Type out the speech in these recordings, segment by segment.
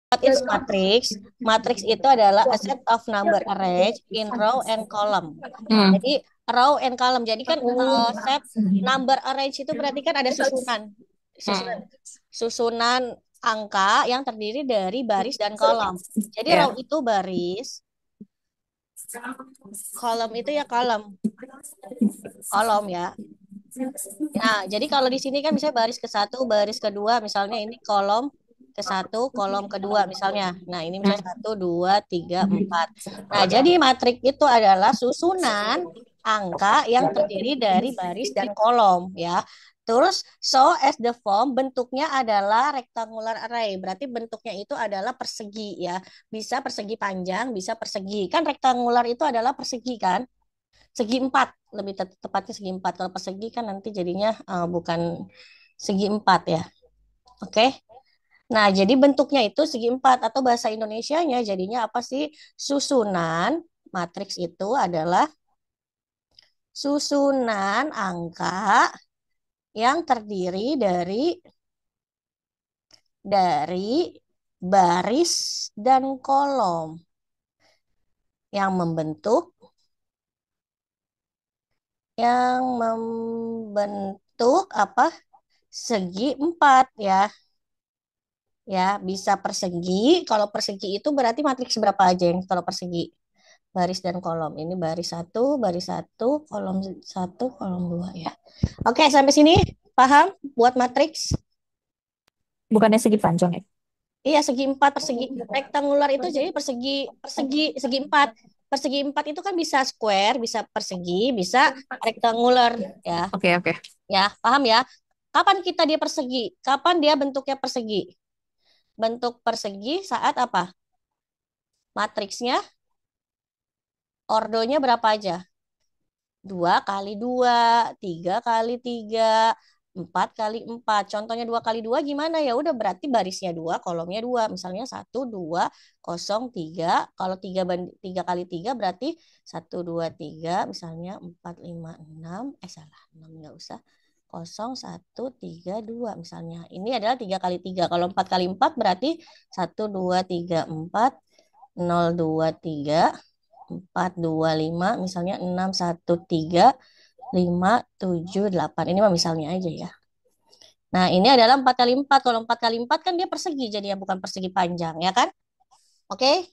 What is matrix? Matrix itu adalah a set of number arranged in row and column. Hmm. Jadi row and column. Jadi kan set number arrange itu berarti kan ada susunan, susunan, Hmm. susunan angka yang terdiri dari baris dan kolom. Jadi row Ya. itu baris, kolom itu ya kolom, kolom ya. Nah, jadi kalau di sini kan misalnya baris ke satu, baris kedua, misalnya ini kolom ke satu, kolom kedua misalnya. Nah, ini misalnya Hmm. satu, dua, tiga, empat. Nah, jadi matrik itu adalah susunan angka yang terdiri dari baris dan kolom ya. Terus so as the form bentuknya adalah rectangular array. Berarti bentuknya itu adalah persegi ya. Bisa persegi panjang, bisa persegi. Kan rektangular itu adalah persegi kan? Segi empat lebih tepatnya segi empat. Kalau persegi kan nanti jadinya bukan segi empat ya. Oke. Nah, jadi bentuknya itu segi empat atau bahasa Indonesianya jadinya apa sih? Susunan matriks itu adalah susunan angka yang terdiri dari baris dan kolom yang membentuk apa? Segi empat ya. Ya, bisa persegi. Kalau persegi itu berarti matriks berapa aja yang kalau persegi? Baris dan kolom. Ini baris satu, kolom satu, kolom dua ya. Oke, sampai sini paham buat matriks? Bukannya segi panjang ya? Iya, segi empat persegi. Rektangular itu jadi persegi, persegi, segi empat. Persegi empat itu kan bisa square, bisa persegi, bisa rektangular ya. Oke, oke. Ya, paham ya? Kapan kita dia persegi? Kapan dia bentuknya persegi? Bentuk persegi saat apa? Matriksnya ordonya berapa aja? Dua kali dua, tiga kali tiga, empat kali empat. Contohnya dua kali dua gimana ya? Udah berarti barisnya dua, kolomnya dua. Misalnya satu, dua, kosong, tiga. Kalau tiga kali tiga berarti satu, dua, tiga. Misalnya empat, lima, enam. Salah, enam nggak usah. Kosong, satu, tiga, dua. Misalnya ini adalah tiga kali tiga. Kalau empat kali empat berarti satu, dua, tiga, empat, nol, dua, tiga. 4, 2, 5 misalnya 6, 1, 3, 5, 7, 8 ini mah misalnya aja ya. Nah ini adalah 4 kali 4. Kalau 4 kali 4 kan dia persegi jadi ya bukan persegi panjang ya kan. Oke.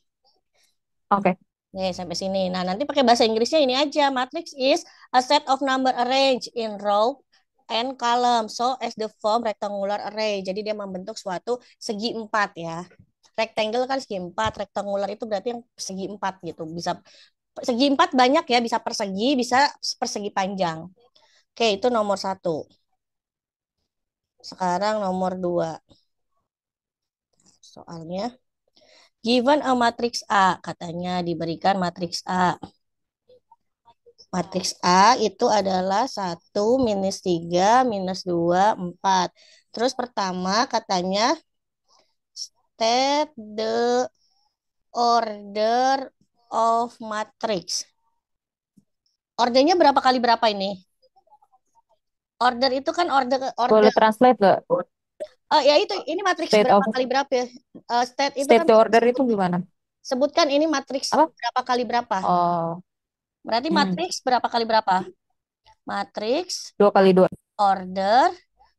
Oke. Nih sampai sini. Nah nanti pakai bahasa Inggrisnya ini aja. Matrix is a set of number arranged in row and column so as the form rectangular array. Jadi dia membentuk suatu segi empat ya. Rectangle kan segi empat, rektangular itu berarti yang segi empat gitu. Bisa segi empat banyak ya, bisa persegi, bisa persegi panjang. Oke, itu nomor satu. Sekarang nomor dua. Soalnya, given a matrix A, katanya diberikan matriks A. Matriks A itu adalah satu minus 3 minus 2 4. Terus pertama katanya state the order of matrix. Ordernya berapa kali berapa ini? Order itu kan order Boleh order. translate gak? Oh ya itu ini matriks State berapa of kali berapa ya? State itu state kan the order itu gimana? sebutkan ini matriks Apa? berapa kali berapa. Oh, Berarti hmm. matriks berapa kali berapa? Matriks 2 kali 2. order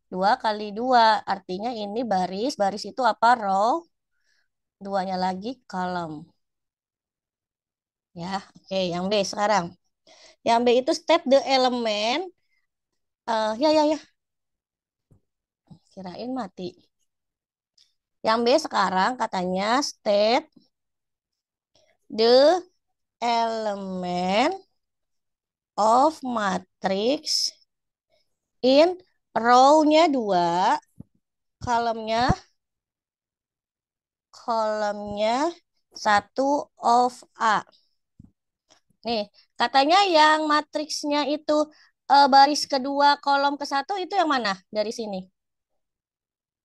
dua kali dua. Artinya ini baris. Baris itu apa? Row. Duanya lagi kolom. Ya, oke. Yang B sekarang. Yang B itu state the element. Ya, ya, ya. Kirain mati. Yang B sekarang katanya state the element of matrix in row-nya 2, kolomnya kolomnya satu of A. Nih, katanya yang matriksnya itu baris kedua kolom ke satu itu yang mana dari sini?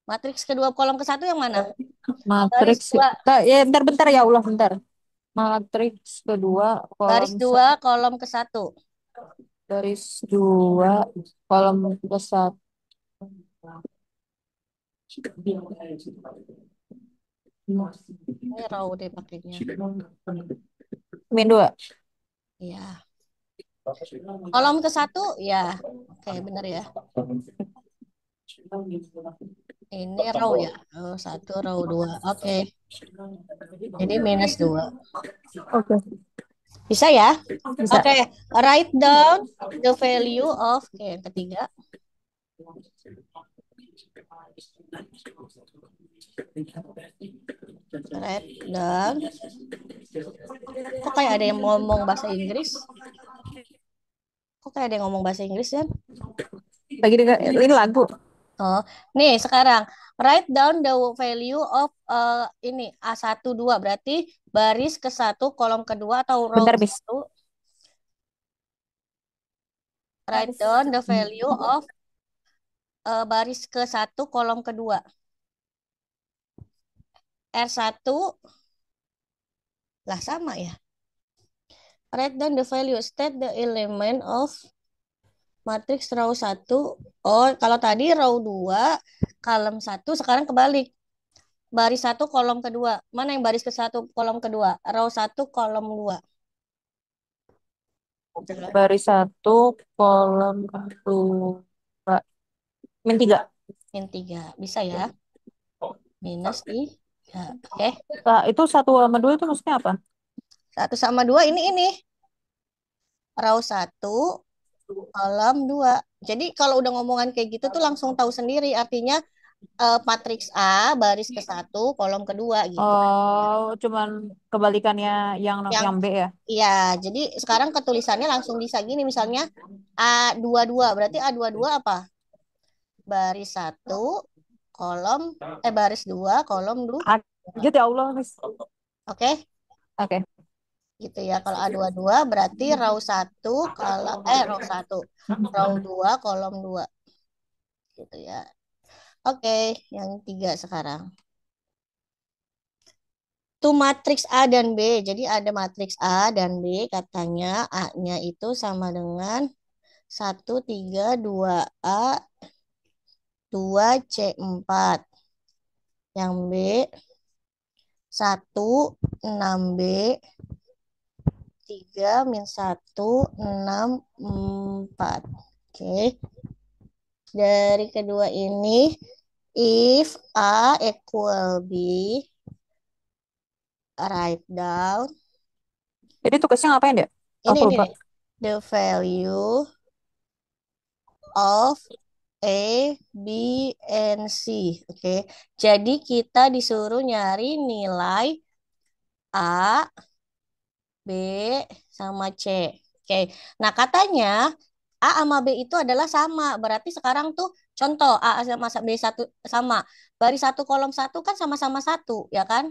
Matriks kedua kolom ke satu yang mana? Baris Matriks. dua, Ya, bentar-bentar ya Allah, bentar. Matriks kedua kolom baris dua kolom ke satu. baris 2 kolom ke 1. Ini row deh pakainya. Min 2. Ya. Kolom ke satu, ya. Oke, bener ya. Ini row ya. Row satu, row dua. Oke. Jadi minus dua. Oke, Bisa ya? bisa. Oke. Write down the value of. Oke, yang ketiga. Write down. Kok kayak ada yang ngomong bahasa Inggris? Kok kayak ada yang ngomong bahasa Inggris kan? Lagi dengar ini lagu. Oh, nih sekarang write down the value of ini A1 2 berarti baris ke satu kolom kedua atau row Bentar, Miss. satu. Write down the value of baris ke satu kolom kedua. R1 lah sama ya. Write down the value, state the element of matrix row satu. Oh, kalau tadi row 2 kolom satu sekarang kebalik. Baris satu kolom kedua. Mana yang baris ke satu kolom kedua? Row satu kolom 2. Baris 1, kolom 2. Min 3. Min 3. Bisa ya? Minus 3. Oke. Nah, itu 1 sama 2 itu maksudnya apa? Satu sama dua ini. Row satu kolom 2. Jadi kalau udah ngomongan kayak gitu tuh langsung tahu sendiri. Artinya matriks A baris ke satu kolom kedua gitu. Oh, cuman kebalikannya Yang yang B ya. iya, jadi sekarang ketulisannya langsung bisa gini misalnya A22 berarti A22 apa? Baris satu kolom baris 2 kolom 2. Kaget ya Allah, Miss. Oke, Oke. gitu ya. Kalau A22 berarti row satu kalau row satu row 2 kolom 2 gitu ya. Oke, yang tiga sekarang. Tuh matriks A dan B. Jadi ada matriks A dan B katanya A-nya itu sama dengan 1 3 2 A 2 C 4. Yang B 1 6 B 3 - 1 6 4. Oke. Dari kedua ini, if A equal B, write down. Jadi tugasnya ngapain ya? Ini Aku ini lupa. nih, the value of A, B, and C. Oke. Jadi kita disuruh nyari nilai A, B, sama C. Oke. Nah, katanya A sama B itu adalah sama. Berarti sekarang tuh contoh A sama B satu sama. Baris satu kolom satu kan sama-sama satu, ya kan?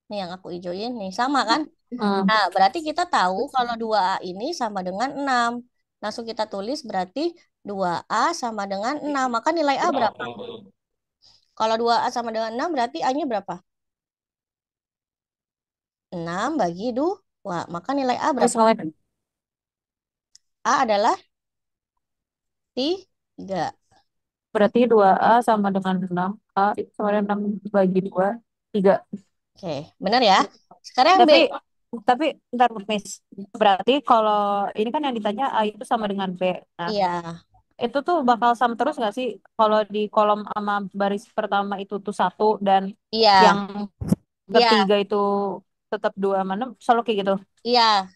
Nih yang aku ijoin nih sama kan? Hmm. Nah, berarti kita tahu kalau 2A ini sama dengan 6. Langsung kita tulis berarti 2A sama dengan 6. Maka nilai A berapa? Kalau 2A sama dengan 6 berarti A-nya berapa? 6 bagi 2. Maka nilai A Miss berapa? ngeliat. A adalah 3. Berarti 2A sama dengan 6. A itu sama dengan 6 bagi 2, 3. Oke, benar ya? Sekarang yang B. Tapi, bentar, Miss. Berarti kalau ini kan yang ditanya A itu sama dengan B. Nah, Iya, itu tuh bakal sama terus nggak sih? Kalau di kolom sama baris pertama itu tuh 1 dan yang iya, iya, ketiga itu tetap 2 sama 6, selalu kayak gitu. iya.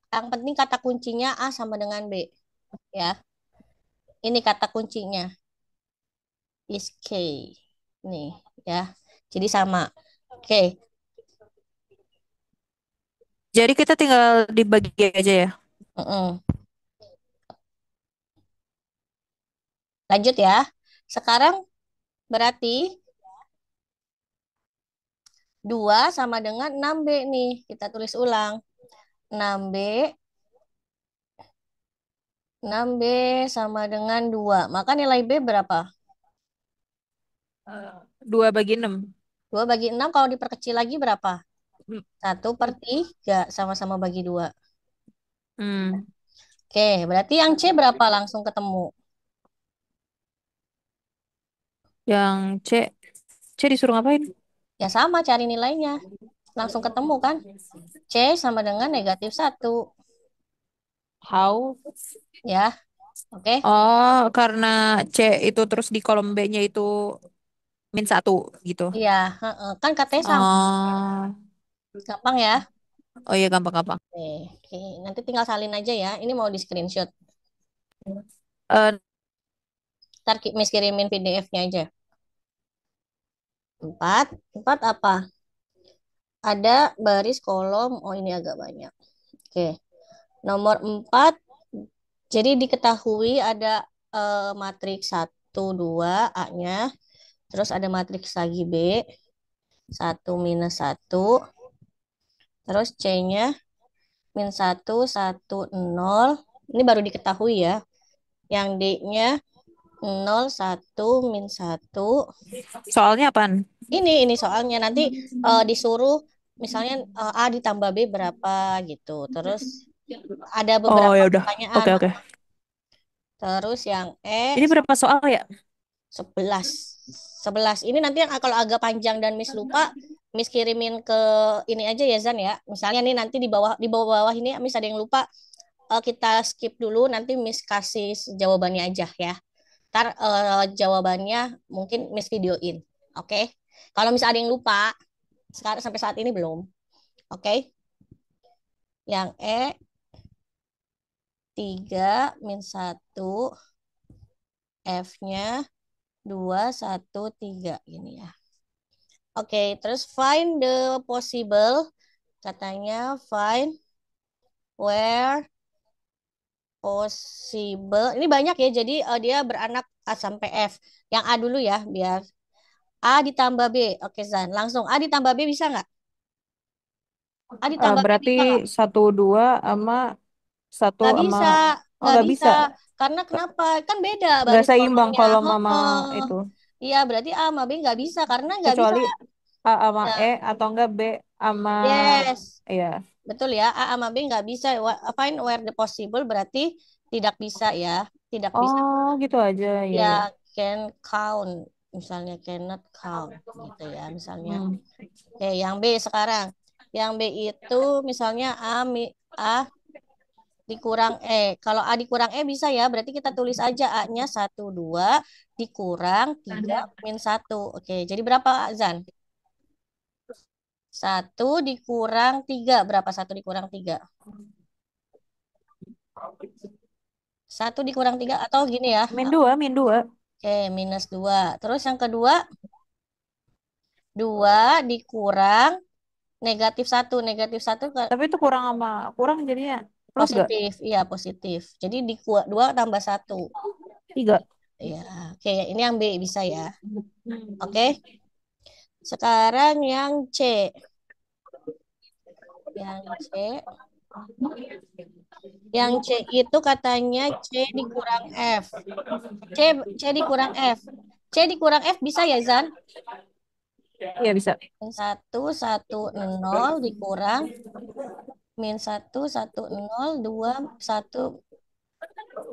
Yang penting kata kuncinya A sama dengan B. Ya, ini kata kuncinya. Is K. Nih, ya. Jadi sama. Oke, Jadi kita tinggal dibagi aja ya. mm-mm. Lanjut ya. Sekarang berarti 2 sama dengan 6B nih. Kita tulis ulang. 6B, 6B sama dengan 2. Maka nilai B berapa? 2 bagi 6. 2 bagi 6 kalau diperkecil lagi berapa? 1/3 sama-sama bagi 2. Hmm. Oke, berarti yang C berapa langsung ketemu? Yang C, C disuruh ngapain? Ya sama cari nilainya. Langsung ketemu kan? C sama dengan -1. How? Ya, oke. Oh, karena C itu terus di kolom B-nya itu -1 gitu. Iya, heeh. Kan katanya sama. Oh, Gampang ya. oh iya gampang-gampang. Oke, nanti tinggal salin aja ya. Ini mau di screenshot. Eh, Ntar Miss kirimin PDF-nya aja. Empat. Empat apa? Ada baris kolom. Oh, ini agak banyak. Oke. Nomor 4. Jadi diketahui ada matriks 1, 2 A-nya. Terus ada matriks lagi B. 1, -1. Terus C-nya -1, 1, 0. Ini baru diketahui ya. Yang D-nya 0, 1, -1. soalnya apaan? Ini soalnya nanti disuruh misalnya A ditambah B berapa gitu. Terus ada Oh beberapa ya udah. pertanyaan. Oke, oke. Terus yang Ini berapa soal ya? 11. 11. Ini nanti yang kalau agak panjang dan Miss lupa, Miss kirimin ke ini aja ya Zan ya. Misalnya nih nanti di bawah ini Miss ada yang lupa, kita skip dulu nanti Miss kasih jawabannya aja ya. Ntar jawabannya mungkin Miss videoin. Oke. Kalau misalnya ada yang lupa, sekarang sampai saat ini belum. Oke. Yang E 3, -1, F-nya 2, 1, 3 ini ya. Oke, terus find the possible, katanya find where possible. Ini banyak ya, jadi dia beranak A sampai F. Yang A dulu ya, biar A ditambah B. Oke, Zan. Langsung A ditambah B bisa nggak? A ditambah B Berarti bisa nggak? 1, 2 sama satu Nggak sama bisa, oh nggak nggak bisa. bisa. Karena kenapa? Kan beda Nggak baris seimbang kolomnya. kalau mama Heeh. itu. Iya, berarti A sama B nggak bisa. Karena nggak bisa. Kecuali A sama E Ya, atau enggak B sama yes. ya. Betul ya, A sama B nggak bisa. Find where the possible berarti tidak bisa ya. Tidak bisa. Oh, gitu aja. Ya, Ya, ya. can count. Misalnya cannot count gitu ya. Misalnya. Hmm. Oke, yang B sekarang. Yang B itu misalnya A dikurang E. Kalau A dikurang E bisa ya. Berarti kita tulis aja A-nya 1, 2 dikurang 3, -1. Oke, jadi berapa Zan? 1 dikurang 3. Berapa 1 dikurang 3? 1 dikurang 3 atau gini ya. -2. Oke, -2. Terus yang kedua, 2 dikurang -1. Tapi itu kurang sama kurang jadinya plus gak? Positif. Iya, positif. Jadi 2 tambah 1. 3. Ya, oke. Ini yang B bisa ya. Hmm. Oke. Sekarang yang C. Yang C. Yang C itu katanya C dikurang F. C, C dikurang F. C dikurang F bisa ya, Zan? Iya bisa. 1, 1, 0 dikurang -1, 1, 0, 2, 1.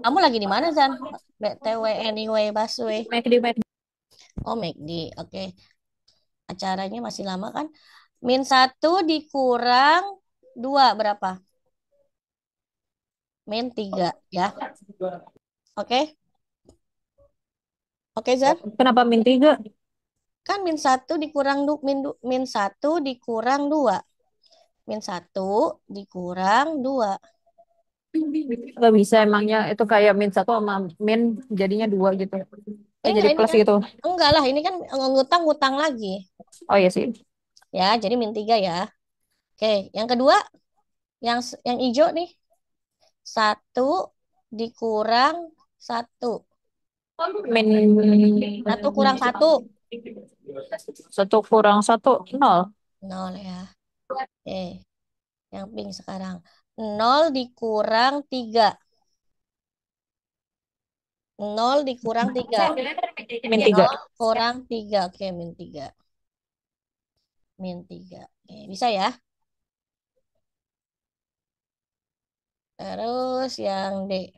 Kamu lagi di mana, Zan? BTW anyway, busway. McD. Oh, McD. Oke. Acaranya masih lama kan? -1 dikurang 2 berapa? -3 ya. Oke. Oke, Zan? Kenapa -3? Kan -1 dikurang -1 dikurang 2. -1 dikurang 2. Gak bisa emangnya itu kayak -1 sama min jadinya 2 gitu. Enggak, Jadi ini plus kan gitu. enggak lah, ini kan ngutang-ngutang lagi. Oh iya sih. Ya, jadi -3 ya. Oke, yang kedua, yang hijau nih. 1 dikurang 1. Min 1 kurang 1. 1 kurang 1 0. 0 ya. Oke, yang pink sekarang. 0 dikurang 3. 0 dikurang 3. -3. 0 kurang 3. Oke, -3. -3. Oke, bisa ya. Terus yang D.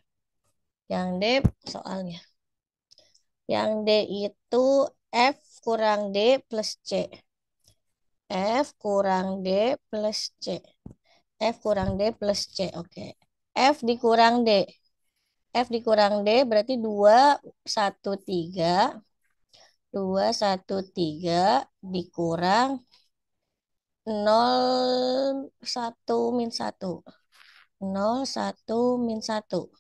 Yang D soalnya. Yang D itu F kurang D plus C. F kurang D plus C. F kurang D plus C. Oke. F dikurang D. F dikurang D berarti 2, 1, 3. 2, 1, 3 dikurang 0, 1, -1. 0, 1, -1.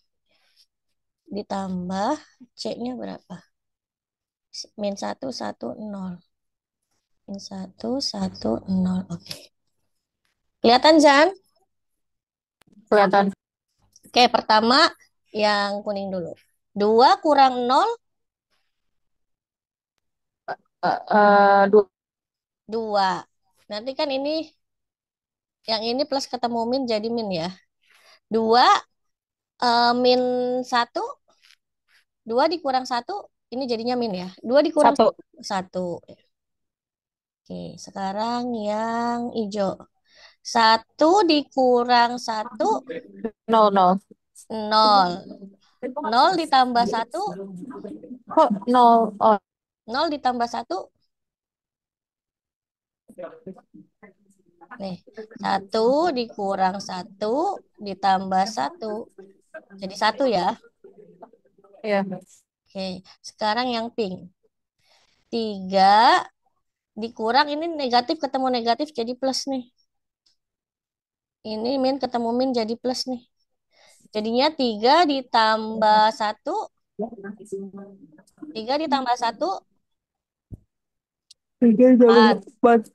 Ditambah C-nya berapa? -1, 1, 0. -1, 1, 0. Oke. Kelihatan, Zan? Kelihatan. Oke, pertama yang kuning dulu. 2 kurang 0, Dua. 2. Nanti kan ini, yang ini plus ketemu min jadi min ya. 2 min 1, 2 dikurang 1, ini jadinya min ya. 2 dikurang Satu. 1. Oke, sekarang yang hijau. 1 dikurang 1, Nol, nol. 0. 0 ditambah 1, Kok nol? Oh, 0 ditambah 1. Nih, 1 dikurang 1 ditambah 1. Jadi 1 ya. iya. Oke, sekarang yang pink. 3 dikurang, ini negatif ketemu negatif jadi plus nih. Ini min ketemu min jadi plus nih. Jadinya 3 ditambah 1. 3 ditambah 1, Tiga tambah 4.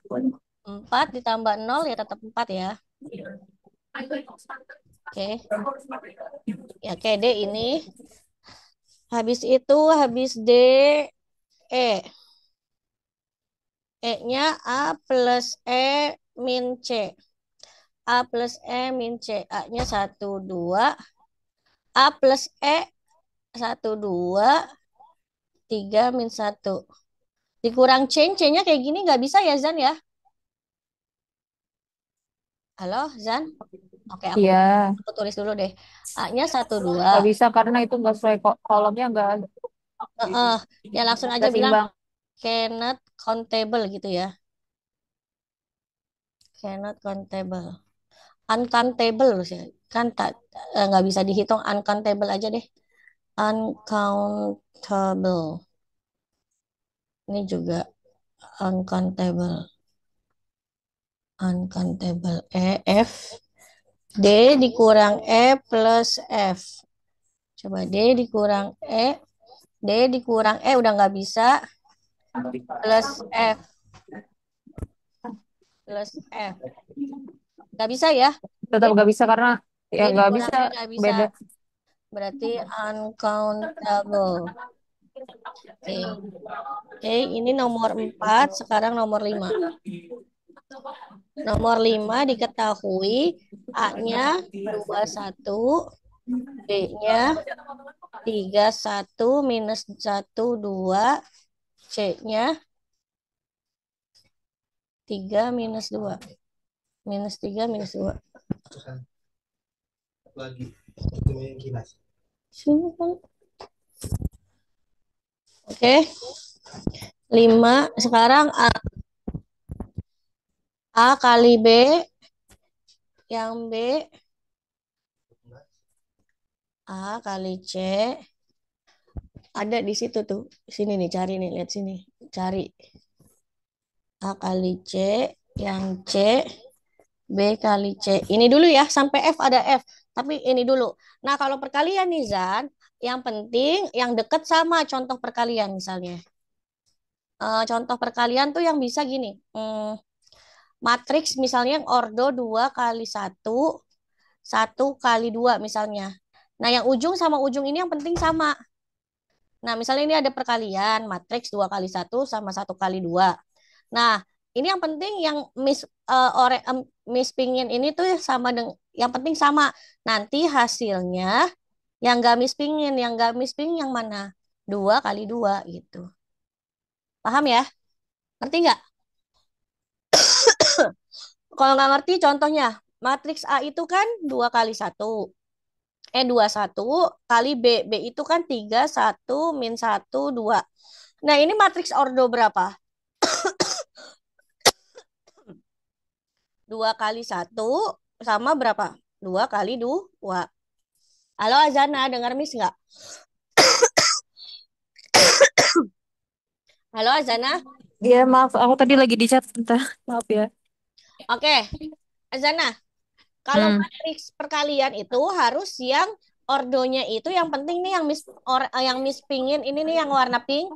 empat. 4 ditambah 0 ya tetap 4 ya. Oke. Ya, oke, D ini. Habis itu, habis D, E. E-nya A plus E min C. A plus E min C. A-nya 1, 2. A plus E 1, 2. 3 min 1. Dikurang C, C-nya kayak gini nggak bisa ya, Zan ya? Halo, Zan? Oke, aku, Iya, aku tulis dulu deh. A-nya 1, 2. nggak bisa karena itu nggak sesuai kolomnya, Ya langsung aja nggak bilang seimbang. cannot countable gitu ya. Cannot countable. Uncountable sih. Kan tak, nggak bisa dihitung, uncountable aja deh. Uncountable. Ini juga uncountable. Uncountable. E, F. D dikurang E plus F. Coba D dikurang E. D dikurang E udah nggak bisa. Plus F. Plus F. Nggak bisa ya. Tetap nggak bisa karena D ya nggak dikurang bisa, E nggak bisa. beda. Berarti uncountable. Oke. Oke, ini nomor 4. Sekarang nomor 5. Nomor 5 diketahui A-nya 21, B-nya 31 minus 1, 2, C-nya 3 minus 2. Minus 3 minus 2. Sini kan. Oke. 5. Sekarang A kali B. Yang B A kali C. Ada di situ tuh. Sini nih, cari nih, lihat sini. Cari. A kali C, yang C, B kali C. Ini dulu ya, sampai F ada F. Tapi ini dulu. Nah, kalau perkalian nih, Zan, yang penting yang deket sama contoh perkalian misalnya. Contoh perkalian tuh yang bisa gini. Matriks misalnya yang ordo 2 kali 1, 1 kali 2 misalnya. Nah, yang ujung sama ujung ini yang penting sama. Nah, misalnya ini ada perkalian, matriks 2 kali 1 sama 1 kali 2. Nah, ini yang penting yang Miss pingin ini tuh sama dengan, yang penting sama. Nanti hasilnya yang gak Miss pingin, yang gak Miss pingin yang mana? 2 kali 2 gitu. Paham ya? Ngerti nggak? Kalau nggak ngerti contohnya, matriks A itu kan 2 kali 1. 21 kali B. B itu kan 3, 1, min 1, 2. Nah, ini matriks ordo berapa? 2 kali satu sama berapa? 2 kali 2. Halo Azana, dengar Miss nggak? Halo Azana? Iya, maaf, aku tadi lagi di chat, entah. Maaf ya. Oke, Azana. Kalau Hmm. matriks perkalian itu harus yang ordonya itu yang penting nih yang Miss pingin ini nih yang warna pink.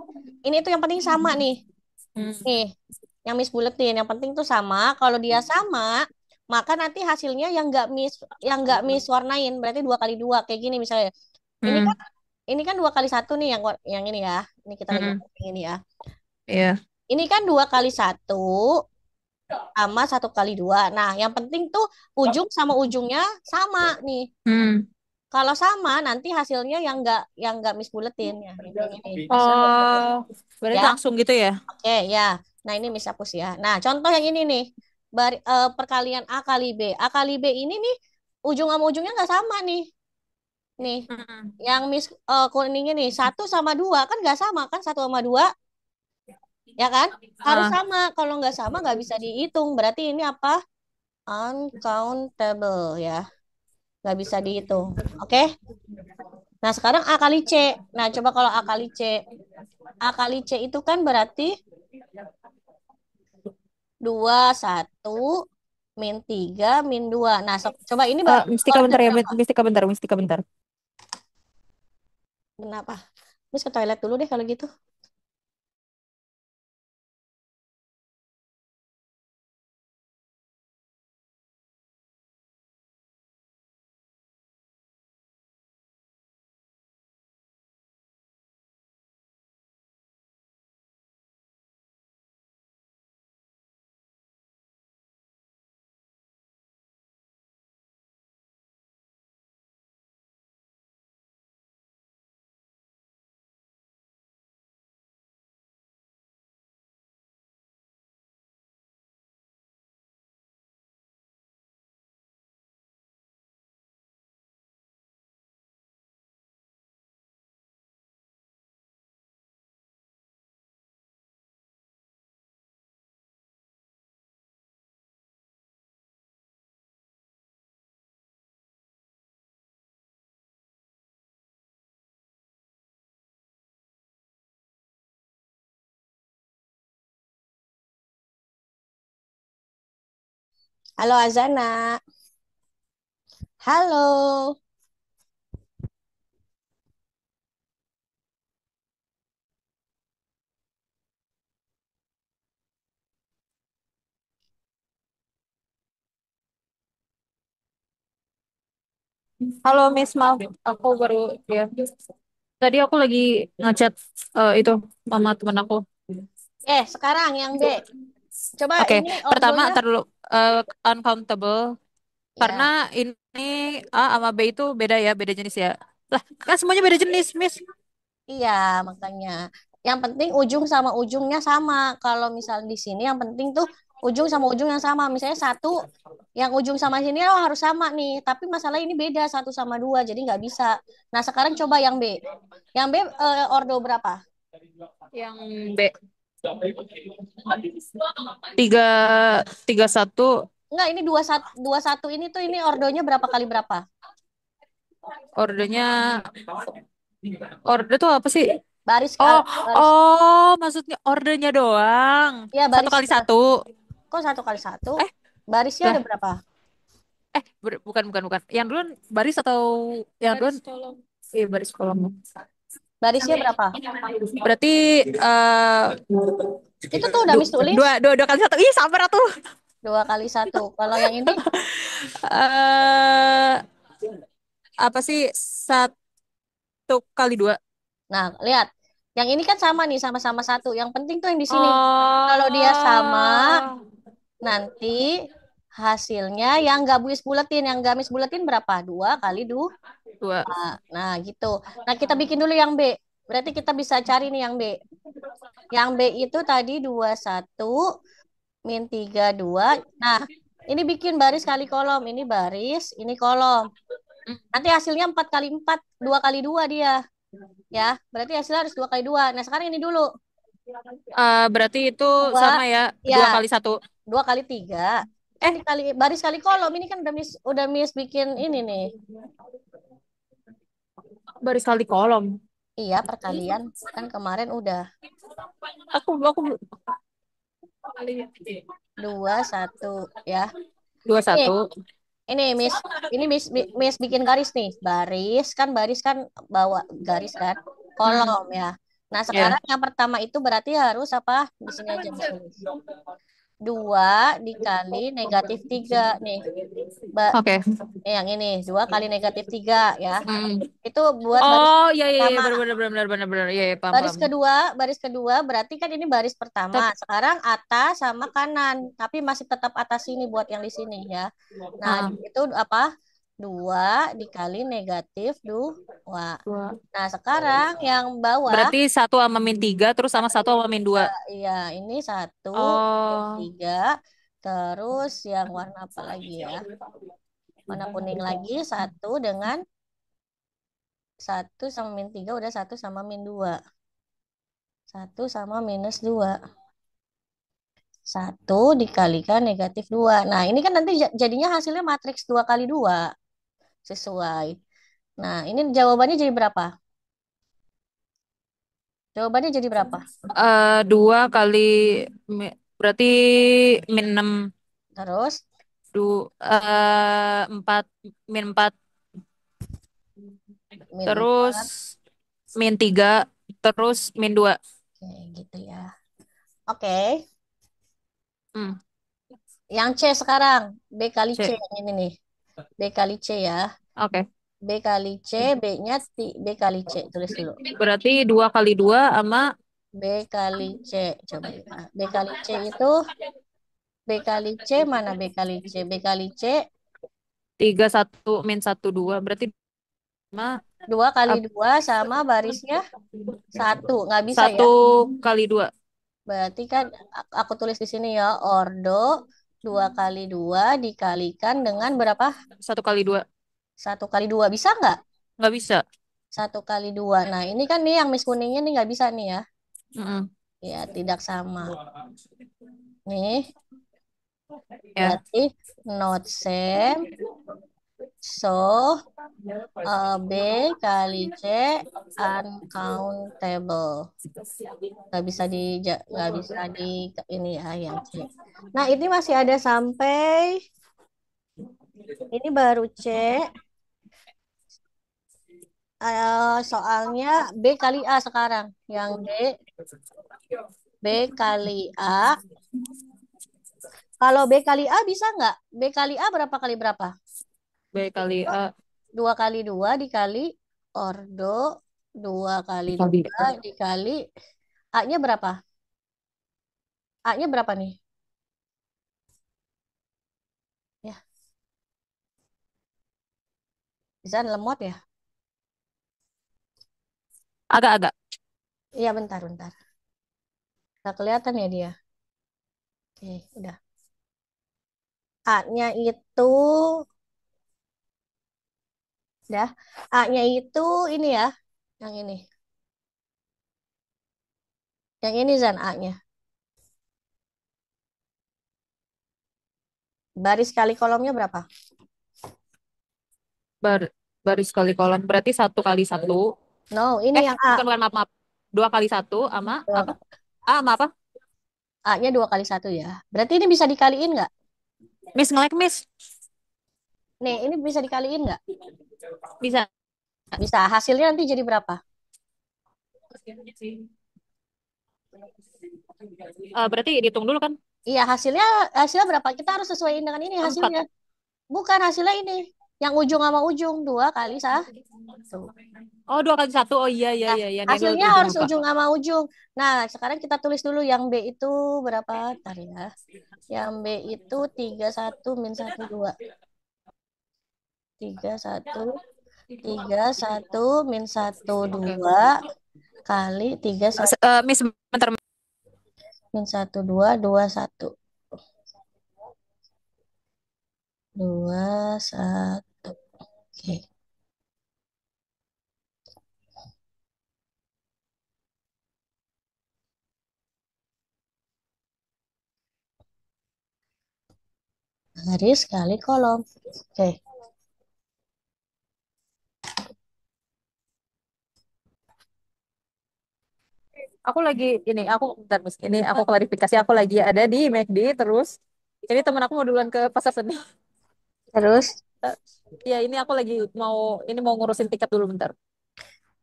Ini tuh yang penting sama nih. Hmm. Nih, yang Miss buletin yang penting tuh sama. Kalau dia sama, maka nanti hasilnya yang nggak Miss warnain berarti 2 kali 2 kayak gini misalnya. Ini Hmm. kan ini kan 2 kali satu nih yang ini ya. Ini kita lagi Hmm. ngomongin ini ya. Iya. Ini kan 2 kali satu sama 1 kali 2. Nah, yang penting tuh ujung sama ujungnya sama nih. Hmm. Kalau sama, nanti hasilnya yang nggak Miss buletin ya, yang ini. Oh, berarti Ya, langsung gitu ya? oke ya. Nah, ini Miss hapus ya. Nah, contoh yang ini nih. Perkalian A kali B. A kali B ini nih, ujung sama ujungnya nggak sama nih. Nih, Hmm. yang Miss kuningin nih, 1 sama 2 kan nggak sama kan? 1 sama 2, ya kan? Harus Ah. sama. Kalau nggak sama, nggak bisa dihitung. Berarti ini apa? Uncountable ya. Nggak bisa dihitung. Oke? Nah, sekarang A kali C. Nah, coba kalau A kali C. A kali C itu kan berarti 21 min 3 min 2. Nah, coba ini Mistika order bentar ya, berapa? Mistika bentar, Mistika bentar. Kenapa? Terus ke toilet dulu deh kalau gitu. Halo Azana. Halo. Halo Miss, maaf, aku baru ya. Tadi aku lagi ngechat itu sama temen aku. Sekarang yang B. Coba Oke, ini pertama ordonya. ntar dulu uncountable karena Ya, ini A sama B itu beda ya, beda jenis ya. Lah, kan semuanya beda jenis, Miss. iya makanya. Yang penting ujung sama ujungnya sama. Kalau misal di sini yang penting tuh ujung sama ujung yang sama. Misalnya satu, yang ujung sama sini oh, harus sama nih. Tapi masalah ini beda 1 sama 2, jadi nggak bisa. Nah sekarang coba yang B. Yang B ordo berapa? Yang B tiga tiga satu Enggak, ini dua satu ini tuh ini ordonya berapa kali berapa? ordernya order tuh apa sih? Baris Oh, kali baris. oh, maksudnya ordernya doang. Ya Satu baris. kali satu. Kok 1 kali 1? Eh, Barisnya ada lah. berapa? Bukan, bukan. Yang duluan baris atau yang duluan? Iya, baris kolom. Barisnya berapa? Berarti Itu tuh udah mis tulis dua kali satu. Ih, sabar atuh. 2 kali 1. Kalau yang ini, eh apa sih satu kali dua? nah lihat, yang ini kan sama nih sama-sama satu. Yang penting tuh yang di sini. Kalau dia sama, Oh, nanti hasilnya yang nggak mis buletin, yang nggak mis buletin berapa? 2 kali 2. dua. Nah gitu. Nah kita bikin dulu yang B. Berarti kita bisa cari nih yang B. Yang B itu tadi 21 min 32. Nah, ini bikin baris kali kolom. Ini baris, ini kolom. Nanti hasilnya 4 kali 4, 2 kali 2 dia. Ya, berarti hasilnya harus 2 kali 2. Nah, sekarang ini dulu. Berarti itu Dua, sama ya, ya, dua kali satu. 2 kali 3. Kan dikali baris kali kolom. Ini kan udah mis bikin ini nih. Baris kali kolom. Iya, perkalian. Kan kemarin udah Aku 2 1 ya. dua Nih, satu. ini Miss bikin garis nih. Baris kan bawa garis kan. Hmm, Kolom ya. Nah, ya. sekarang yang pertama itu berarti harus apa? Di sini aja Miss tulis. 2 dikali -3 nih. Ba- Oke. yang ini 2 kali -3 ya. Hmm. Itu buat baris Oh, iya iya iya pertama. benar benar benar benar benar benar. Iya iya paham Baris paham. kedua, baris kedua berarti kan ini baris pertama. Tapi Sekarang atas sama kanan, tapi masih tetap atas sini buat yang di sini ya. Nah, ah, itu apa? 2 dikali -2. dua. Nah, sekarang yang bawah, Berarti satu sama min tiga terus sama satu sama min ya, dua. iya, ini 1 min Oh. 3. Terus yang warna apa lagi ya? Warna kuning lagi, 1 sama -1 udah 1 sama -2. 1 sama -2. 1 dikalikan -2. Nah, ini kan nanti jadinya hasilnya matriks 2 kali 2. Sesuai. Nah, ini jawabannya jadi berapa? Jawabannya jadi berapa? Dua kali berarti min enam. Terus, Empat min empat min terus 4. min tiga terus min dua. Oke, gitu ya. Oke. Hmm, Yang C sekarang. B kali C. C. Yang ini nih. B kali C ya. Oke. B kali C. B-nya B kali C. Tulis dulu. Berarti dua kali dua sama B kali C. Coba ya. B kali C itu. B kali C mana B kali C? B kali C tiga satu min satu dua berarti sama 2 kali 2 sama barisnya 1. Nggak bisa ya? satu kali dua. Berarti kan aku tulis di sini ya. Ordo 2 kali 2 dikalikan dengan berapa? Satu kali dua 1 kali 2. Bisa nggak? nggak bisa. 1 kali 2. Nah, ini kan nih yang Miss kuningnya nih nggak bisa nih ya. Mm-mm. Ya, tidak sama. Nih, Ya. berarti not same. So, B kali C uncountable. Nggak bisa di ini ya yang C. Nah, ini masih ada sampai ini baru C. Soalnya B kali A sekarang. Yang B kali A. Kalau B kali A bisa nggak? B kali A berapa kali berapa? B kali A 2 kali 2 dikali ordo 2 kali 2 dikali dikali A-nya berapa? A-nya berapa nih? Ya, bisa lemot ya? agak-agak. Iya, bentar, bentar. Nggak kelihatan ya dia. Oke, udah. A-nya itu, dah. A-nya itu ini ya, yang ini. Yang ini Zan A-nya. Baris kali kolomnya berapa? Bar baris kali kolom berarti satu kali satu. No, ini yang A. Bukan bukan maaf maaf. Dua kali satu sama apa? Dua- Sama apa? A-nya 2 kali 1 ya. Berarti ini bisa dikaliin nggak? Miss ngelek miss. Nih, ini bisa dikaliin nggak? Bisa. Bisa. Hasilnya nanti jadi berapa? Berarti dihitung dulu kan? Iya, hasilnya berapa? Kita harus sesuaiin dengan ini Empat. hasilnya. Bukan hasilnya ini. Yang ujung sama ujung 2 kali 1. Oh, dua kali satu. Oh iya iya Nah, iya iya. Nih gue hasilnya ujung harus lupa. ujung sama ujung. Nah, sekarang kita tulis dulu yang B itu berapa? Ntar ya. Yang B itu 31 - 1 2. 31 kali tiga satu Miss bentar. min 1 2 2 1. 2 1. Oke. Baris kali kolom. Oke. Aku lagi ini, aku bentar, Miss. Ini aku klarifikasi, aku lagi ada di McD terus. Ini temen aku mau duluan ke pasar seni. Terus Eh, Ya ini aku lagi mau ngurusin tiket dulu bentar.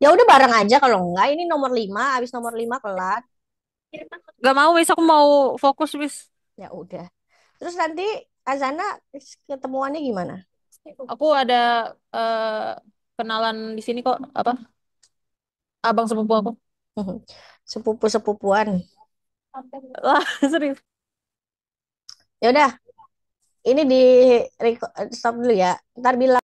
ya udah bareng aja kalau enggak ini nomor 5 habis nomor 5 kelar. Gak mau, Miss. Aku mau fokus, Miss. Ya udah. Terus nanti Azana ketemuannya gimana? Aku ada kenalan di sini kok, apa? Abang sepupu aku. Sepupu-sepupuan. Wah, serius. Ya udah, ini di stop dulu ya. Ntar bilang